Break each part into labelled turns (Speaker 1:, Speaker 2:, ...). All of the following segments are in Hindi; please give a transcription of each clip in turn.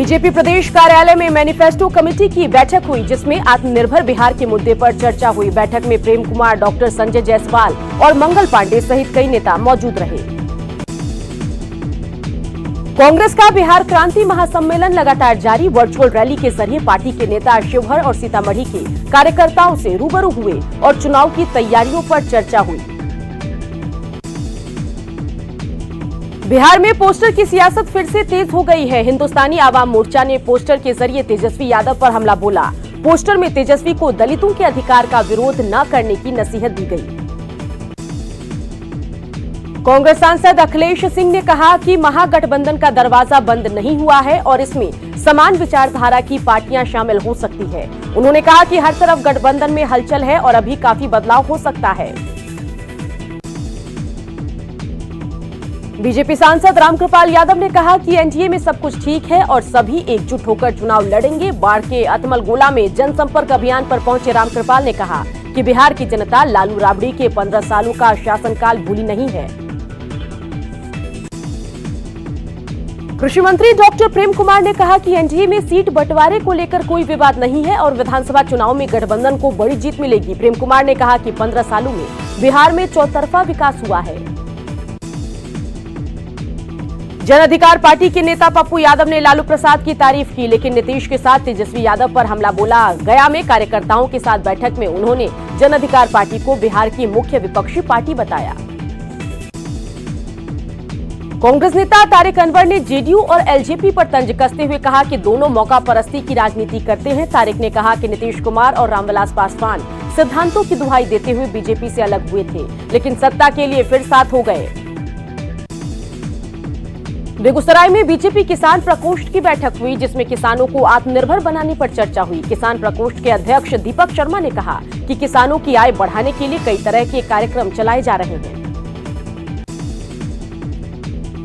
Speaker 1: बीजेपी प्रदेश कार्यालय में मैनिफेस्टो कमेटी की बैठक हुई, जिसमें आत्मनिर्भर बिहार के मुद्दे पर चर्चा हुई। बैठक में प्रेम कुमार, डॉक्टर संजय जायसवाल और मंगल पांडे सहित कई नेता मौजूद रहे। कांग्रेस का बिहार क्रांति महासम्मेलन लगातार जारी। वर्चुअल रैली के जरिए पार्टी के नेता शिवहर और सीतामढ़ी के कार्यकर्ताओं से रूबरू हुए और चुनाव की तैयारियों पर चर्चा हुई। बिहार में पोस्टर की सियासत फिर से तेज हो गई है। हिंदुस्तानी आवाम मोर्चा ने पोस्टर के जरिए तेजस्वी यादव पर हमला बोला। पोस्टर में तेजस्वी को दलितों के अधिकार का विरोध न करने की नसीहत दी गई। कांग्रेस सांसद अखिलेश सिंह ने कहा कि महागठबंधन का दरवाजा बंद नहीं हुआ है और इसमें समान विचारधारा की पार्टियां शामिल हो सकती है। उन्होंने कहा कि हर तरफ गठबंधन में हलचल है और अभी काफी बदलाव हो सकता है। बीजेपी सांसद रामकृपाल यादव ने कहा कि एनडीए में सब कुछ ठीक है और सभी एकजुट होकर चुनाव लड़ेंगे। बाढ़ के अतमलगोला में जनसंपर्क अभियान पर पहुंचे रामकृपाल ने कहा कि बिहार की जनता लालू राबड़ी के 15 सालों का शासनकाल भूली नहीं है। कृषि मंत्री डॉक्टर प्रेम कुमार ने कहा कि एनडीए में सीट बंटवारे को लेकर कोई विवाद नहीं है और विधानसभा चुनाव में गठबंधन को बड़ी जीत मिलेगी। प्रेम कुमार ने कहा कि 15 सालों में बिहार में चौतरफा विकास हुआ है। जन अधिकार पार्टी के नेता पप्पू यादव ने लालू प्रसाद की तारीफ की, लेकिन नीतीश के साथ तेजस्वी यादव पर हमला बोला। गया में कार्यकर्ताओं के साथ बैठक में उन्होंने जन अधिकार पार्टी को बिहार की मुख्य विपक्षी पार्टी बताया। कांग्रेस नेता तारिक अनवर ने जेडीयू और एलजेपी पर तंज कसते हुए कहा कि दोनों मौका परस्ती की राजनीति करते हैं। तारिक ने कहा कि नीतीश कुमार और रामविलास पासवान सिद्धांतों की दुहाई देते हुए बीजेपी से अलग हुए थे, लेकिन सत्ता के लिए फिर साथ हो गए। बेगूसराय में बीजेपी किसान प्रकोष्ठ की बैठक हुई, जिसमें किसानों को आत्मनिर्भर बनाने पर चर्चा हुई। किसान प्रकोष्ठ के अध्यक्ष दीपक शर्मा ने कहा कि किसानों की आय बढ़ाने के लिए कई तरह के कार्यक्रम चलाए जा रहे हैं।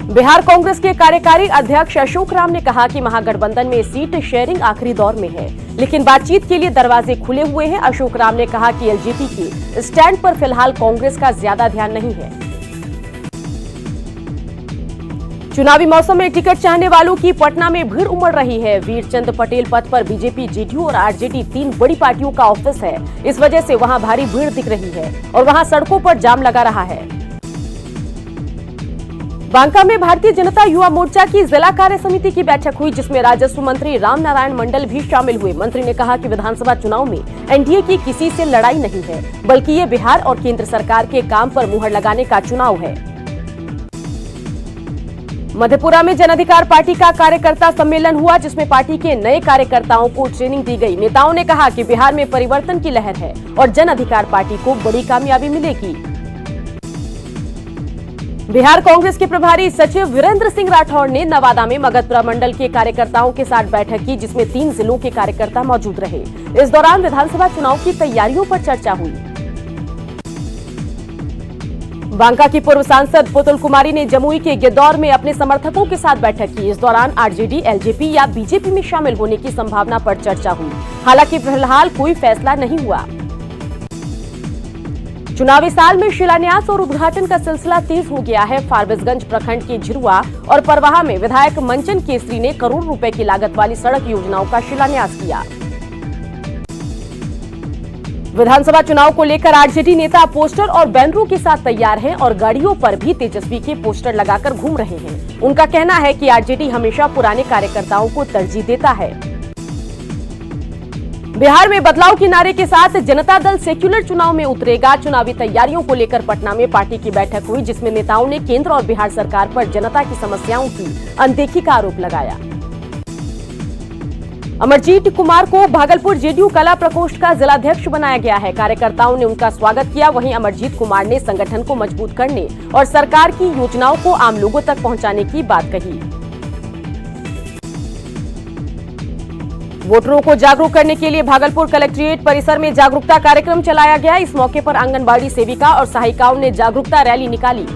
Speaker 1: बिहार कांग्रेस के कार्यकारी अध्यक्ष अशोक राम ने कहा कि महागठबंधन में सीट शेयरिंग आखिरी दौर में है, लेकिन बातचीत के लिए दरवाजे खुले हुए हैं। अशोक राम ने कहा कि एलजेपी के स्टैंड पर फिलहाल कांग्रेस का ज्यादा ध्यान नहीं है। चुनावी मौसम में टिकट चाहने वालों की पटना में भीड़ उमड़ रही है। वीरचंद पटेल पथ पर बीजेपी, जेडीयू और आरजेडी 3 बड़ी पार्टियों का ऑफिस है। इस वजह से वहां भारी भीड़ दिख रही है और वहां सड़कों पर जाम लगा रहा है। बांका में भारतीय जनता युवा मोर्चा की जिला कार्य समिति की बैठक हुई, जिसमें राजस्व मंत्री रामनारायण मंडल भी शामिल हुए। मंत्री ने कहा कि विधानसभा चुनाव में एनडीए की किसी से लड़ाई नहीं है, बल्कि ये बिहार और केंद्र सरकार के काम पर मुहर लगाने का चुनाव है। मधेपुरा में जन अधिकार पार्टी का कार्यकर्ता सम्मेलन हुआ, जिसमें पार्टी के नए कार्यकर्ताओं को ट्रेनिंग दी गई। नेताओं ने कहा कि बिहार में परिवर्तन की लहर है और जन अधिकार पार्टी को बड़ी कामयाबी मिलेगी। बिहार कांग्रेस के प्रभारी सचिव वीरेंद्र सिंह राठौड़ ने नवादा में मगध प्रमंडल के कार्यकर्ताओं के साथ बैठक की, जिसमें 3 जिलों के कार्यकर्ता मौजूद रहे। इस दौरान विधानसभा चुनाव की तैयारियों पर चर्चा हुई। बांका की पूर्व सांसद पुतुल कुमारी ने जमुई के गिद्धौर में अपने समर्थकों के साथ बैठक की। इस दौरान आरजेडी, एलजेपी या बीजेपी में शामिल होने की संभावना पर चर्चा हुई। हालांकि फिलहाल कोई फैसला नहीं हुआ। चुनावी साल में शिलान्यास और उद्घाटन का सिलसिला तेज हो गया है। फारबिसगंज प्रखंड के झिरुआ और परवाहा में विधायक मंचन केसरी ने करोड़ रुपए की लागत वाली सड़क योजनाओं का शिलान्यास किया। विधानसभा चुनाव को लेकर आरजेडी नेता पोस्टर और बैनरों के साथ तैयार हैं और गाड़ियों पर भी तेजस्वी के पोस्टर लगाकर घूम रहे हैं। उनका कहना है कि आरजेडी हमेशा पुराने कार्यकर्ताओं को तरजीह देता है। बिहार में बदलाव के नारे के साथ जनता दल सेक्युलर चुनाव में उतरेगा। चुनावी तैयारियों को लेकर पटना में पार्टी की बैठक हुई, जिसमें नेताओं ने केंद्र और बिहार सरकार पर जनता की समस्याओं की अनदेखी का आरोप लगाया। अमरजीत कुमार को भागलपुर जेडीयू कला प्रकोष्ठ का जिलाध्यक्ष बनाया गया है। कार्यकर्ताओं ने उनका स्वागत किया। वहीं अमरजीत कुमार ने संगठन को मजबूत करने और सरकार की योजनाओं को आम लोगों तक पहुंचाने की बात कही। वोटरों को जागरूक करने के लिए भागलपुर कलेक्ट्रेट परिसर में जागरूकता कार्यक्रम चलाया गया। इस मौके पर आंगनबाड़ी सेविका और सहायिकाओं ने जागरूकता रैली निकाली।